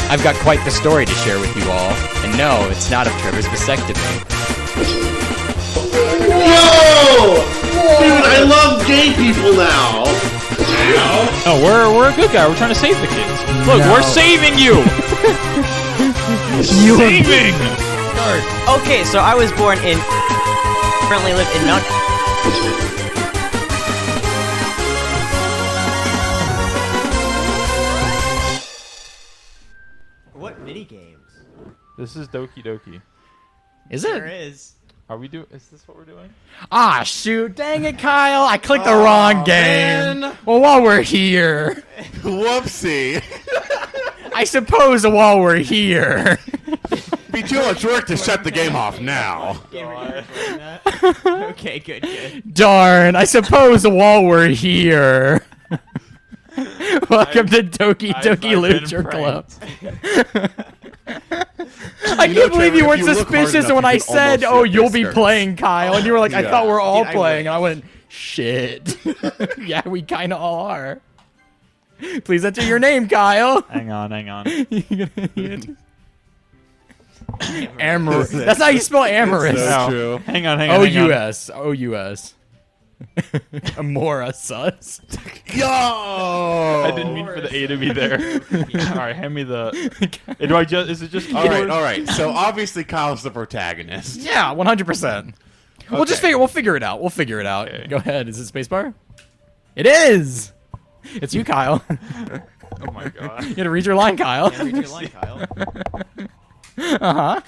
I've got quite the story to share with you all. And no, it's not of Trevor's vasectomy. Whoa! Dude, I love gay people now. No, we're a good guy. We're trying to save the kids. Look, we're saving you. Saving. Okay, so I was born in. Currently live in Mount. What mini games? This is Doki Doki. Is it? There is. Are we do? Is this what we're doing? Ah, shoot. Dang it, Kyle. I clicked the wrong game. Man. Well, while we're here. Whoopsie. I suppose while we're here. Be too much work to shut the game off now. Okay, good. Darn. I suppose while we're here. Welcome to Doki Doki Literature Club. I can't believe you weren't suspicious when I said, "Oh, you'll be playing, Kyle," and you were like, "I thought we're all playing," and I went, "Shit." Yeah, we kind of all are. Please enter your name, Kyle. Hang on. Amorous. That's how you spell amorous. So true. Hang on. O-U-S. O-U-S. Amora sus. Yo! I didn't mean for the A to be there. All right, hand me the. Do I just? Is it just? All right. So obviously Kyle's the protagonist. Yeah, 100%. We'll just figure it out. Okay. Go ahead. Is it spacebar? It is. It's you, Kyle. Oh my god. You gotta read your line, Kyle. Read your line, Kyle. Uh-huh.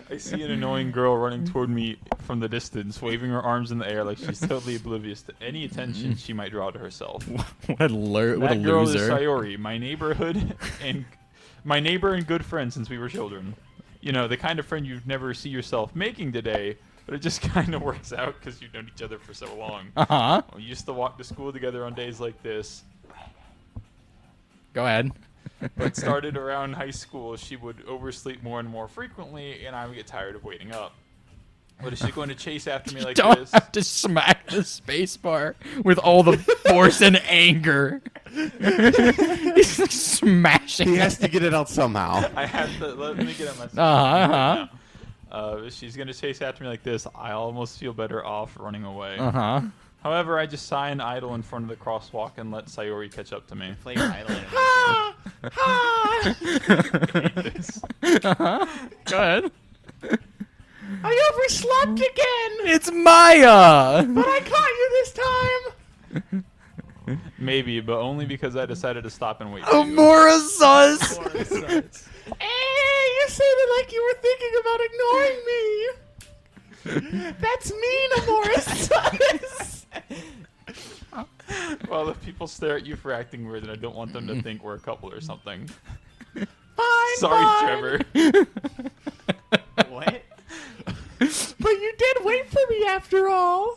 I see an annoying girl running toward me from the distance, waving her arms in the air like she's totally oblivious to any attention she might draw to herself. What a loser. That girl is Sayori, my neighbor and good friend since we were children. You know, the kind of friend you'd never see yourself making today, but it just kind of works out because you've known each other for so long. Uh-huh. We used to walk to school together on days like this. Go ahead. But started around high school, she would oversleep more and more frequently, and I would get tired of waiting up. But is she going to chase after me like Don't this? have to smack the spacebar with all the force and anger. He's like smashing. He has to get it out somehow. I have to. Let me get on my. If she's going to chase after me like this, I almost feel better off running away. Uh-huh. However, I just sigh and idle in front of the crosswalk and let Sayori catch up to me. Play your idol. Go ahead. I overslept again, It's Maya. but I caught you this time. Maybe, but only because I decided to stop and wait for you. Amora sus. Hey, you sounded like you were thinking about ignoring me. That's mean, Amoris. Well, if people stare at you for acting weird, then I don't want them to think we're a couple or something. Fine, Sorry, fine. Trevor. What? But you did wait for me after all.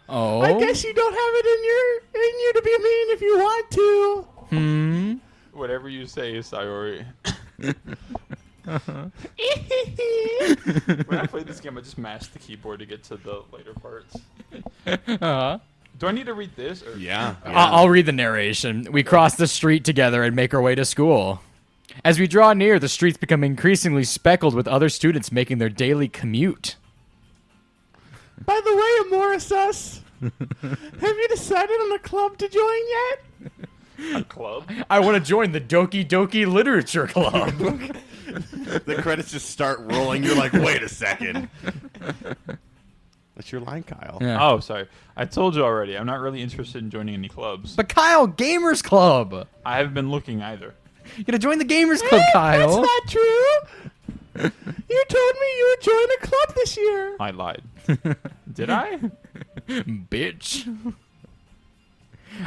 Oh. I guess you don't have it in you to be mean if you want to. Whatever you say, Sayori. When I played this game, I just mashed the keyboard to get to the later parts. Uh-huh. Do I need to read this? Or? Yeah. I'll read the narration. We cross the street together and make our way to school. As we draw near, the streets become increasingly speckled with other students making their daily commute. By the way, Amorisus, have you decided on a club to join yet? A club? I want to join the Doki Doki Literature Club. The credits just start rolling. You're like, wait a second. That's your line, Kyle. Yeah. Oh, sorry. I told you already. I'm not really interested in joining any clubs. But Kyle, Gamers Club. I haven't been looking either. You gotta join the Gamers Club, Kyle. That's not true. You told me you would join a club this year. I lied. Did I? Bitch.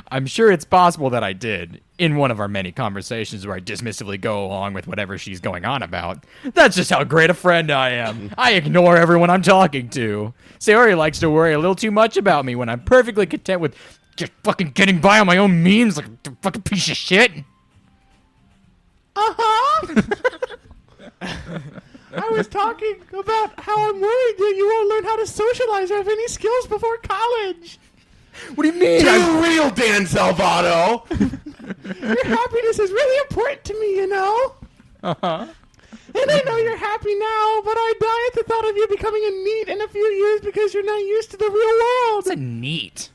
I'm sure it's possible that I did in one of our many conversations where I dismissively go along with whatever she's going on about. That's just how great a friend I am. I ignore everyone I'm talking to. Sayori likes to worry a little too much about me when I'm perfectly content with just fucking getting by on my own means like a fucking piece of shit. Uh-huh. I was talking about how I'm worried that you won't learn how to socialize or have any skills before college. What do you mean? Too real, Dan Salvato. Your happiness is really important to me, you know? Uh-huh. And I know you're happy now, but I die at the thought of you becoming a NEET in a few years because you're not used to the real world. It's a neat.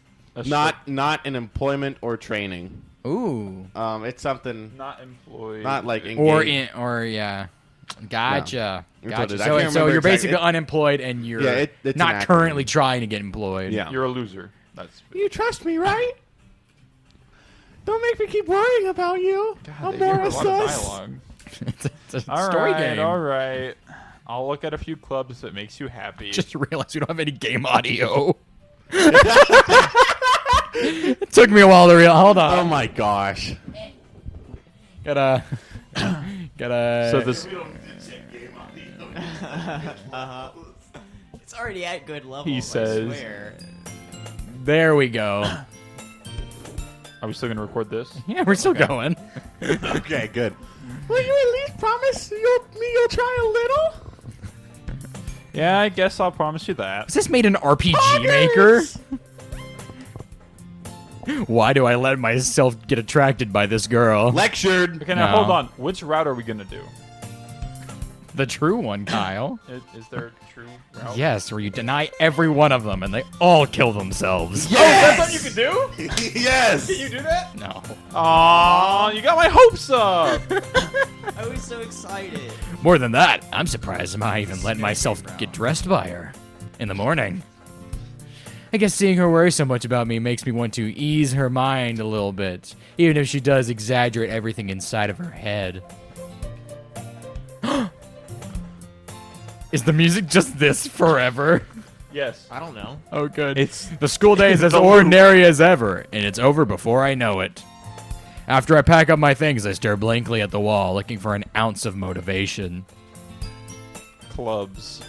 Not in employment or training. Ooh. It's something Not employed. not like engaged. Yeah. Gotcha. Yeah. Gotcha. I can't So remember you're exactly. basically unemployed and you're Yeah, it's not an acronym. currently trying to get employed. Yeah. You're a loser. That's. You trust me, right? Don't make me keep worrying about you. God, I'm they more give a a lot of sus. dialogue. it's a All story right, game. all right. I'll look at a few clubs that makes you happy. Just realized we don't have any game audio. It took me a while to realize. Hold on. Oh my gosh. Gotta. so this. It's already at good levels. He says- I swear. There we go. Are we still gonna record this? Yeah, we're still going. Okay, good. Will you at least promise you'll try a little? Yeah, I guess I'll promise you that. Is this made an RPG maker? Why do I let myself get attracted by this girl? Lectured. Okay, now No. hold on. Which route are we gonna do? The true one, Kyle. Is there a true route? Yes, where you deny every one of them and they all kill themselves. Yes! That's what you can do? Yes. Can you do that? No. Aw, you got my hopes up. I was so excited. More than that, I'm surprised I even let myself get dressed by her in the morning. I guess seeing her worry so much about me makes me want to ease her mind a little bit, even if she does exaggerate everything inside of her head. Is the music just this forever? Yes. I don't know. Oh, good. It's The school day is as the loop. ordinary as ever, and it's over before I know it. After I pack up my things, I stare blankly at the wall, looking for an ounce of motivation. clubs.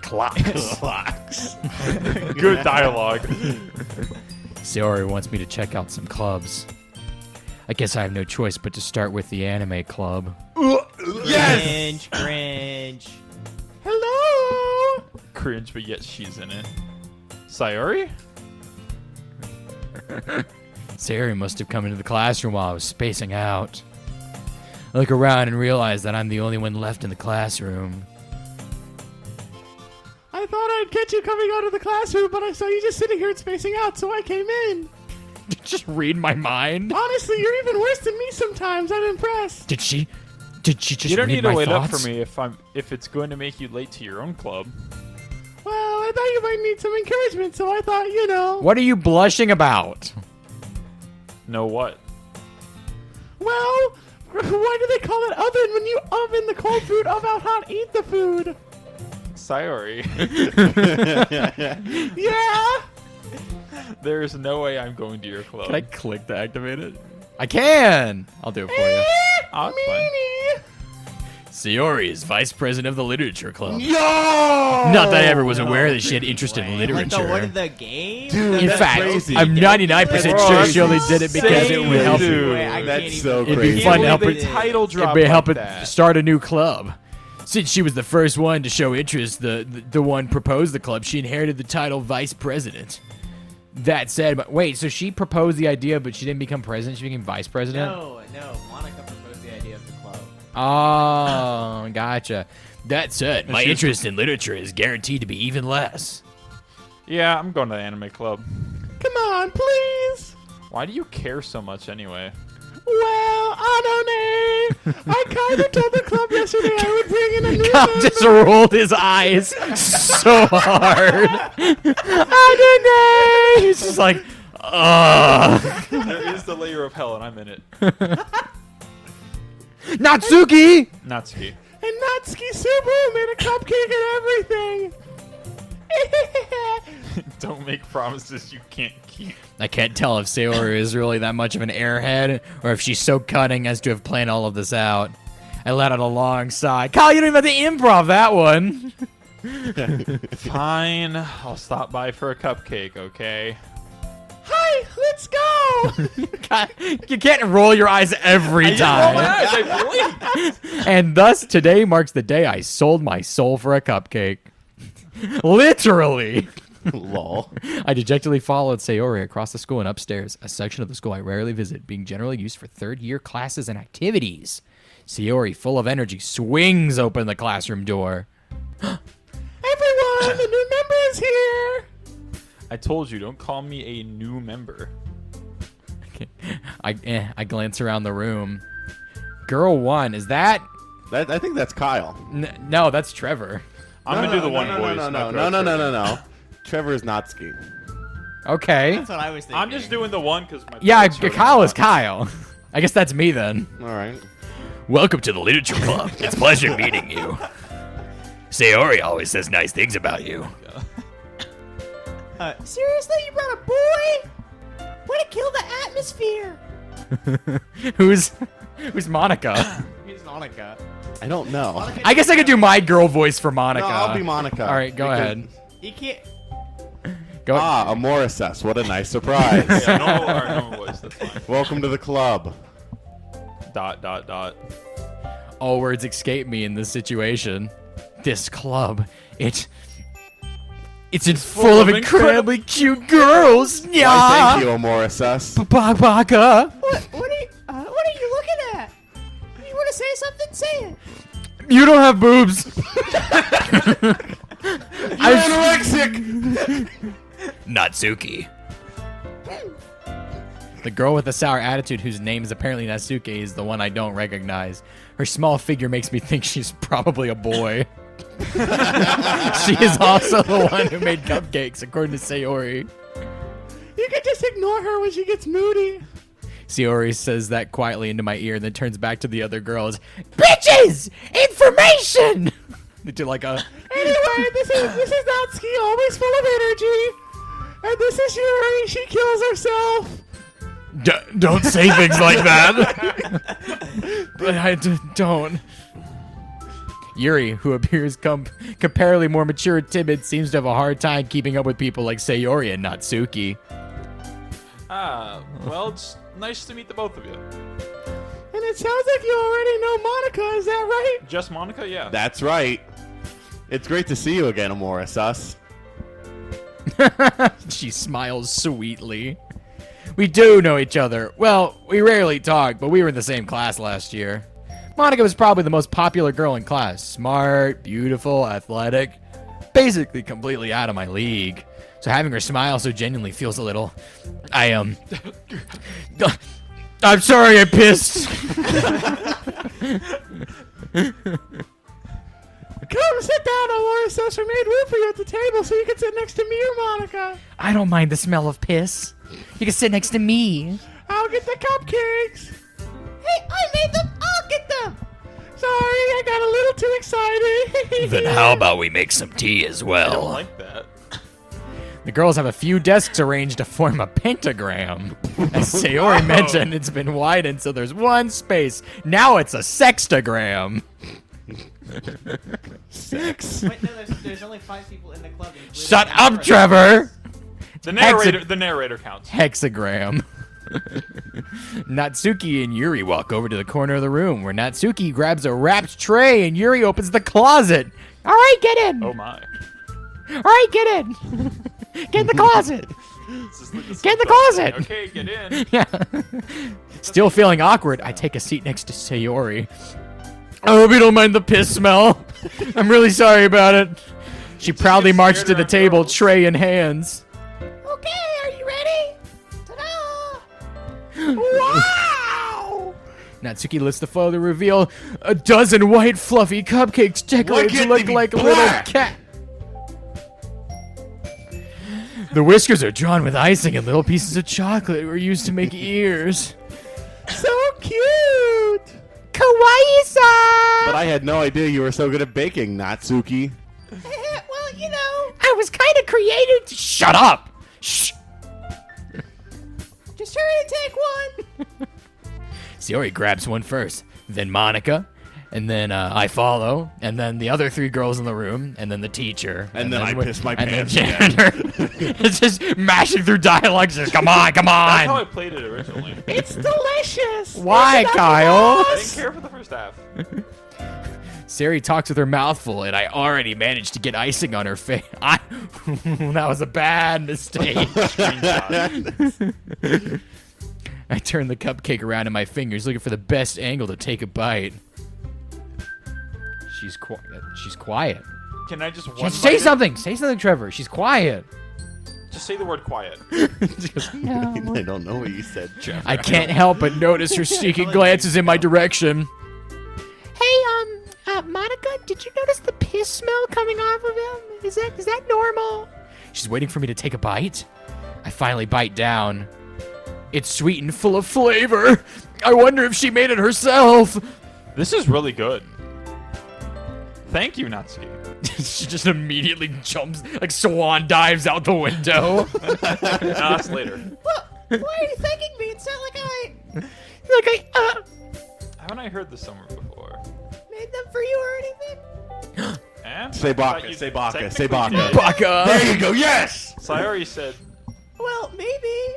Clocks. Good dialogue. Sayori wants me to check out some clubs. I guess I have no choice but to start with the anime club. Yes. Cringe. Hello? Cringe, but yet she's in it. Sayori? Sayori must have come into the classroom while I was spacing out. I look around and realize that I'm the only one left in the classroom. I thought I'd catch you coming out of the classroom, but I saw you just sitting here and spacing out, so I came in. Just read my mind? Honestly, you're even worse than me sometimes. I'm impressed. Did she just You don't read need to my wait thoughts? up for me if it's going to make you late to your own club. Well, I thought you might need some encouragement, so I thought, you know. What are you blushing about? Know what? Well, why do they call it oven when you oven the cold food of how hot eat the food? Sayori. Yeah. There is no way I'm going to your club. Can I click to activate it? I can! I'll do it for you. Oh, it's fine. Meanie. Sayori is vice president of the literature club. Yo! Not that I ever was aware that she had interest in Like literature. the one in the game? Dude, In that's fact, crazy. I'm 99% Bro, sure she only that's did it because it would help. insane, dude. Wait, I can't That's even- so It'd be crazy. fun to help the it. title It'd drop be like help it that. start a new club. Since she was the first one to show interest, the one proposed the club, she inherited the title vice president. That said, but wait, so she proposed the idea, but she didn't become president. She became vice president. No. Monica proposed the idea of the club. Oh, gotcha. That said, my she- interest in literature is guaranteed to be even less. Yeah, I'm going to the anime club. Come on, please. Why do you care so much anyway? Well, I don't know. I kind of told the club yesterday I would bring in a new Kyle member. just rolled his eyes so hard. I don't know. He's just like, ugh. There is the layer of hell, and I'm in it. Natsuki! Natsuki. And Natsuki Subaru made a cupcake and everything. Don't make promises you can't keep. I can't tell if Sayori is really that much of an airhead or if she's so cunning as to have planned all of this out. I let out a long sigh. Kyle, you don't even have to improv that one. Fine, I'll stop by for a cupcake, okay? Hi, let's go. You can't roll your eyes every time. I And thus, today marks the day I sold my soul for a cupcake. Literally. Lol. I dejectedly followed Sayori across the school and upstairs, a section of the school I rarely visit, being generally used for third-year classes and activities. Sayori, full of energy, swings open the classroom door. Everyone, the new member is here. I told you, don't call me a new member. I glance around the room. Girl 1, is that? I think that's Kyle. No, that's Trevor. I'm gonna do the one voice. No. Trevor is Natsuki. Okay. That's what I was thinking. I'm just doing the one because my Yeah, throat's hurting Kyle a is lot. Kyle. I guess that's me then. All right. Welcome to the Literature Club. It's a pleasure meeting you. Sayori always says nice things about you. Seriously, you brought a boy? Way to kill the atmosphere. Who's Monica? He's Monica. I don't know. I guess I could do my girl voice for Monica. No, I'll be Monica. All right, go ahead. He can't. Go. Ah, Amoricess. What a nice surprise. Yeah, normal voice. That's fine. Welcome to the club. ... All words escape me in this situation. This club, it's full of incredibly cute girls. Why, Yeah. thank you, Amoricess. Baka. What are you looking at? You want to say something? Say it. You don't have boobs. Anorexic! Natsuki. The girl with the sour attitude whose name is apparently Natsuki is the one I don't recognize. Her small figure makes me think she's probably a boy. She is also the one who made cupcakes, according to Sayori. You can just ignore her when she gets moody. Sayori says that quietly into my ear and then turns back to the other girls. Bitches! Information! They do like a... Anyway, this is Natsuki, always full of energy. And this is Yuri, she kills herself. Don't say things like that. But I don't. Yuri, who appears comparatively more mature and timid, seems to have a hard time keeping up with people like Sayori and Natsuki. Well, it's nice to meet the both of you. And it sounds like you already know Monica, is that right? Just Monica? Yeah. That's right. It's great to see you again, Amoricess. She smiles sweetly. We do know each other. Well, we rarely talk, but we were in the same class last year. Monica was probably the most popular girl in class. Smart, beautiful, athletic. Basically completely out of my league. So having her smile so genuinely feels a little... I'm sorry I pissed. Come sit down, Amoricess. We made room for you at the table so you can sit next to me or Monica. I don't mind the smell of piss. You can sit next to me. I'll get the cupcakes. Hey, I made them. I'll get them. Sorry, I got a little too excited. Then how about we make some tea as I don't well? like that. The girls have a few desks arranged to form a pentagram. As Sayori mentioned, it's been widened so there's one space. Now it's a sextagram. Sex. Wait, no, there's only 5 people in the club. Shut up, Trevor! The narrator counts. Hexagram. Natsuki and Yuri walk over to the corner of the room where Natsuki grabs a wrapped tray and Yuri opens the closet. All right, get in. Oh my. All right, get in. Get in the closet. Get in the closet. Okay, get in. Yeah. Still feeling awkward, I take a seat next to Sayori. I hope you don't mind the piss smell. I'm really sorry about it. She proudly get marches to scared the around table, girls. tray in hands. Okay, are you ready? Ta-da! Wow! Natsuki lifts the photo to reveal a dozen white fluffy cupcakes decorated to at look me like a black. little cat. The whiskers are drawn with icing and little pieces of chocolate were used to make ears. So cute! Kawaii-san! But I had no idea you were so good at baking, Natsuki. Well, you know, I was kind of creative. Shut up! Shh! just hurry and take one. Sayori grabs one first, then Monica, and then I follow, and then the other 3 girls in the room, and then the teacher. And then I piss my and then pants again. janitor. It's just mashing through dialogue, just come on, come That's how I on! played it originally. It's delicious. Why, Isn't that Kyle? I didn't care for the first half. Sari talks with her mouth full, and I already managed to get icing on her face. That was a bad mistake. I turned the cupcake around in my fingers, looking for the best angle to take a bite. She's quiet. Can I just Say something! Say something, Trevor. She's quiet. Just say the word quiet. I don't know what you said, Trevor. I can't help but notice her sneaking glances in my direction. Hey, Monica, did you notice the piss smell coming off of him? Is that normal? She's waiting for me to take a bite. I finally bite down. It's sweet and full of flavor. I wonder if she made it herself. This is really good. Thank you, Natsuki. She just immediately jumps, like swan dives out the window. That's later. Why are you thanking me? It's not like I Haven't I heard this somewhere before? made them for you or anything. Eh? Say I thought Baka, you say Baka, technically say Baka. did. Baka. There you go, yes! So I already said, Well, maybe,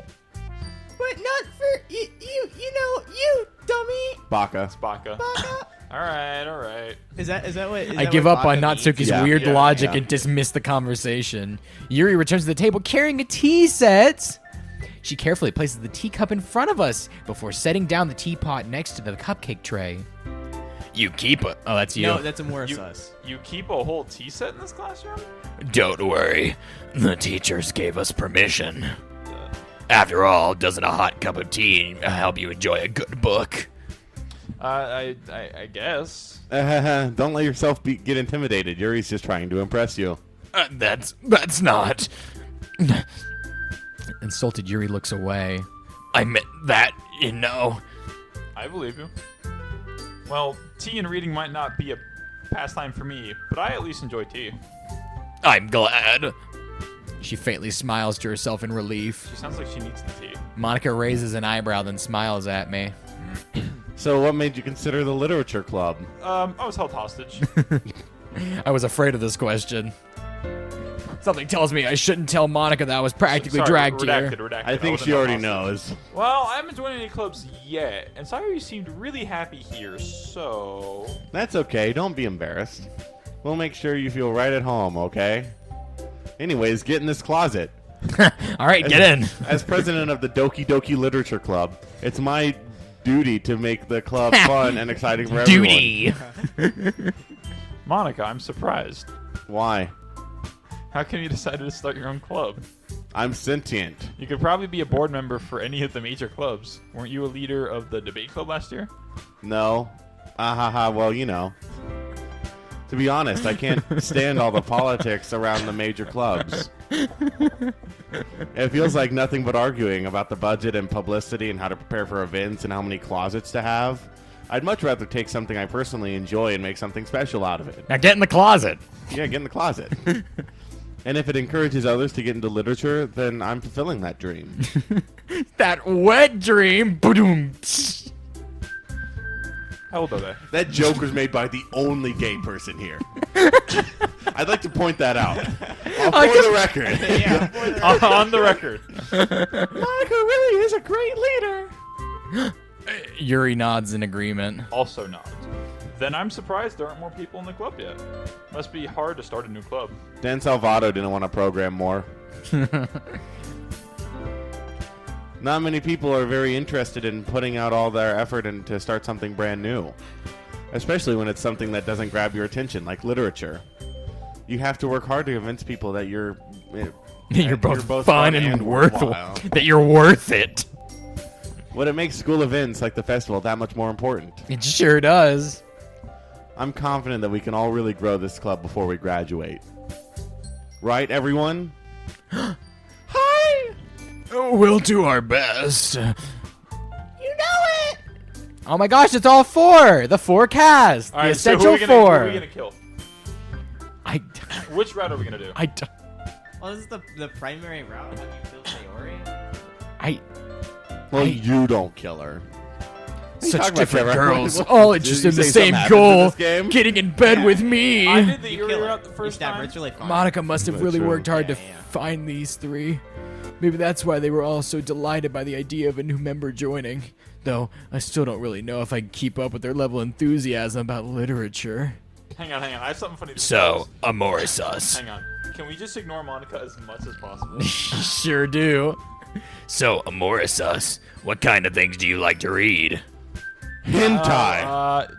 but not for you. You dummy. Baka. it's Baka. Baka. Alright. Is that what? I give up on Natsuki's Yeah, weird yeah, logic yeah. and dismiss the conversation. Yuri returns to the table carrying a tea set. She carefully places the teacup in front of us before setting down the teapot next to the cupcake tray. You keep it. Oh, that's you. No, that's a more of us. You keep a whole tea set in this classroom? Don't worry. The teachers gave us permission. After all, doesn't a hot cup of tea help you enjoy a good book? I guess. Don't let yourself get intimidated. Yuri's just trying to impress you. That's not. Insulted Yuri looks away. I meant that, you know. I believe you. Well, tea and reading might not be a pastime for me, but I at least enjoy tea. I'm glad. She faintly smiles to herself in relief. She sounds like she needs the tea. Monica raises an eyebrow, then smiles at me. So what made you consider the literature club? I was held hostage. I was afraid of this question. Something tells me I shouldn't tell Monica that I was practically Sorry, dragged redacted, here. redacted. I think wasn't she held already hostage. knows. Well, I haven't joined any clubs yet, and Sayuri seemed really happy here, so... That's okay. Don't be embarrassed. We'll make sure you feel right at home, okay? Anyways, get in this closet. All right, get in. As president of the Doki Doki Literature Club, it's my duty to make the club fun and exciting for everyone. Duty. Monica, I'm surprised. Why? How come you decided to start your own club? I'm sentient. You could probably be a board member for any of the major clubs. Weren't you a leader of the debate club last year? No. Well, you know. To be honest, I can't stand all the politics around the major clubs. It feels like nothing but arguing about the budget and publicity and how to prepare for events and how many closets to have. I'd much rather take something I personally enjoy and make something special out of it. Now get in the closet. Yeah, get in the closet. And if it encourages others to get into literature, then I'm fulfilling that dream. That wet dream. Boom. How old are they? That joke was made by the only gay person here. I'd like to point that out. For the record. On the record. Monica really is a great leader. Yuri nods in agreement. Also not. Then I'm surprised there aren't more people in the club yet. Must be hard to start a new club. Dan Salvato didn't want to program more. Not many people are very interested in putting out all their effort and to start something brand new. Especially when it's something that doesn't grab your attention, like literature. You have to work hard to convince people that you're both fun and worthwhile. that you're worth it. What it makes school events like the festival that much more important. It sure does. I'm confident that we can all really grow this club before we graduate. Right, everyone? Hi. We'll do our best. You know it. Oh my gosh, it's all four. The forecast. All The right, so essential who four. are we gonna kill? Which route are we gonna do? Well, this is the primary route. Have you killed Sayori? Well, you don't kill her. Such talking about, different Trevor? girls, What- all did interested you in the say same something happens in goal, this game? getting in bed with me. I did the You Yuri kill her. route the You first stab her. time. It's really fun. Monica must have That's really true. worked hard to Yeah. find these three. Maybe that's why they were all so delighted by the idea of a new member joining. Though, I still don't really know if I can keep up with their level of enthusiasm about literature. Hang on. I have something funny to So, amorous. Hang on. Can we just ignore Monica as much as possible? Sure do. So, amorous, what kind of things do you like to read? Hentai.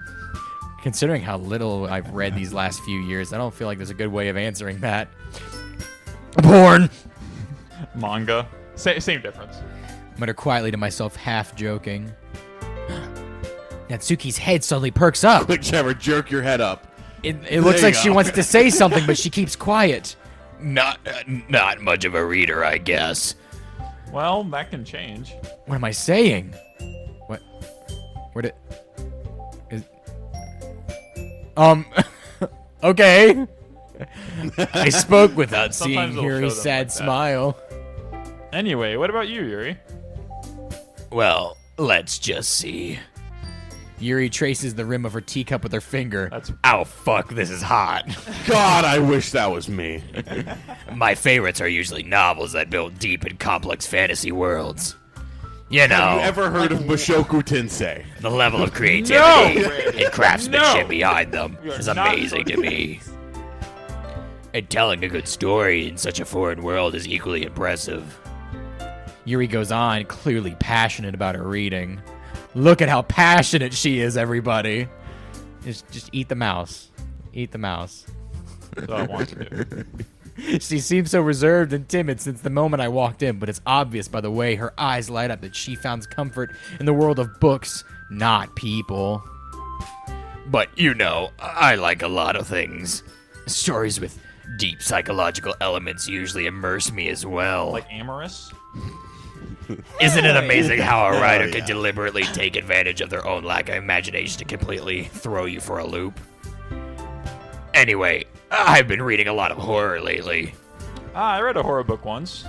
Considering how little I've read these last few years, I don't feel like there's a good way of answering that. Porn! Manga. Same difference. Mutter quietly to myself, half joking. Natsuki's head suddenly perks up. Quick, Trevor, jerk your head up. It looks you like she go. wants to say something, but she keeps quiet. Not much of a reader, I guess. Well, that can change. What am I saying? What? Where did? Okay. I spoke without Sometimes seeing it'll Yuri's show them sad like that. smile. Anyway, what about you, Yuri? Well, let's just see. Yuri traces the rim of her teacup with her finger. That's- Ow, fuck, this is hot. God, I wish that was me. My favorites are usually novels that build deep and complex fantasy worlds. You Have know, you ever heard of Mushoku Tensei? the level of creativity No! and craftsmanship No! behind them We are is not amazing to me. And telling a good story in such a foreign world is equally impressive. Yuri goes on, clearly passionate about her reading. Look at how passionate she is, everybody. Just eat the mouse. Eat the mouse. That's what I want to do. She seems so reserved and timid since the moment I walked in, but it's obvious by the way her eyes light up that she finds comfort in the world of books, not people. But you know, I like a lot of things. Stories with deep psychological elements usually immerse me as well. Like amorous? Isn't it amazing how a writer yeah. can deliberately take advantage of their own lack of imagination to completely throw you for a loop? Anyway, I've been reading a lot of horror lately. I read a horror book once.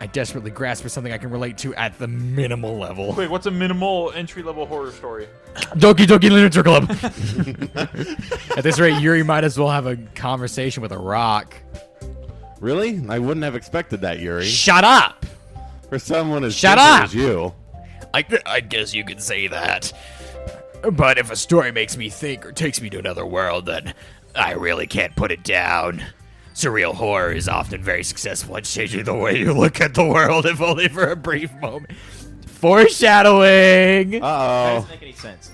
I desperately grasp for something I can relate to at the minimal level. Wait, what's a minimal entry-level horror story? Doki Doki Literature Club! At this rate, Yuri might as well have a conversation with a rock. Really? I wouldn't have expected that, Yuri. Shut up! For someone as Shut simple up! as you. I guess you could say that. But if a story makes me think or takes me to another world, then I really can't put it down. Surreal horror is often very successful at changing the way you look at the world, if only for a brief moment. Foreshadowing! That Uh-oh. doesn't make any sense.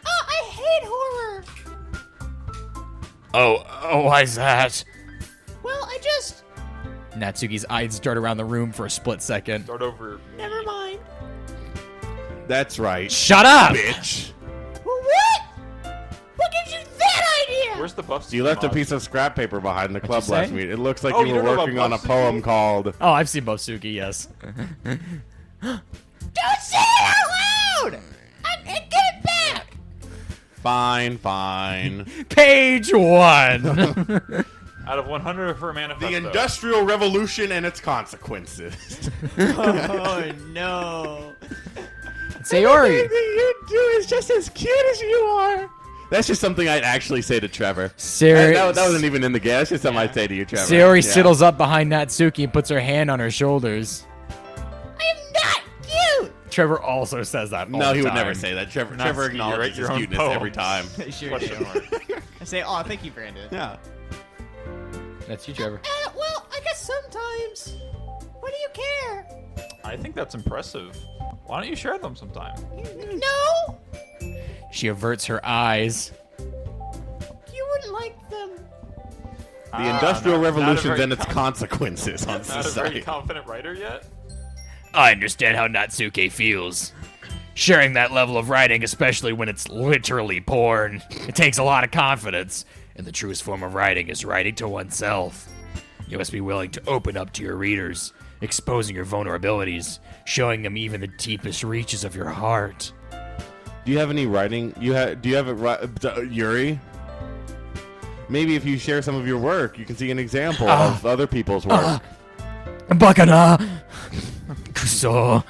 Oh, I hate horror. Oh, why's that? Well, I just... Natsuki's eyes dart around the room for a split second. Start over. Never mind. That's right. Shut up! Bitch. Well, what? What gives you that idea? Where's the buff? You left a mod? piece of scrap paper behind the club you last say? week. It looks like Oh, you you were don't know working about on a Buffsuki? poem called... Oh, I've seen Bosuki, yes. Don't say it out loud! Get it back! Fine, fine. Page 1! Out of 100 for a manifesto. The Industrial Revolution and its consequences. Oh no. Sayori! Everything you do is just as cute as you are. That's just something I'd actually say to Trevor. That wasn't even in the game. That's just something I'd say to you, Trevor. Sayori Yeah. sidles up behind Natsuki and puts her hand on her shoulders. I'm not cute! Trevor also says that all No, the he would time. never say that. Trevor Natsuki, you acknowledges write his your own cuteness poems. every time. Sure Question do. mark. I say, oh, thank you, Brandon. Yeah. That's you, Trevor. Well, I guess sometimes. What do you care? I think that's impressive. Why don't you share them sometime? No! She averts her eyes. You wouldn't like them. The Industrial not a Revolution very and its consequences on Not a very society. confident writer yet? I understand how Natsuki feels. Sharing that level of writing, especially when it's literally porn, it takes a lot of confidence. And the truest form of writing is writing to oneself. You must be willing to open up to your readers, exposing your vulnerabilities, showing them even the deepest reaches of your heart. Do you have any writing? Do you have it, Yuri? Maybe if you share some of your work, you can see an example of other people's work. Bakana! Kuso.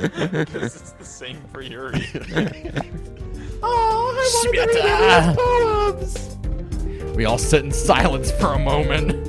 Because it's the same for Yuri. Oh, I want to read Shmeta. those poems. We all sit in silence for a moment.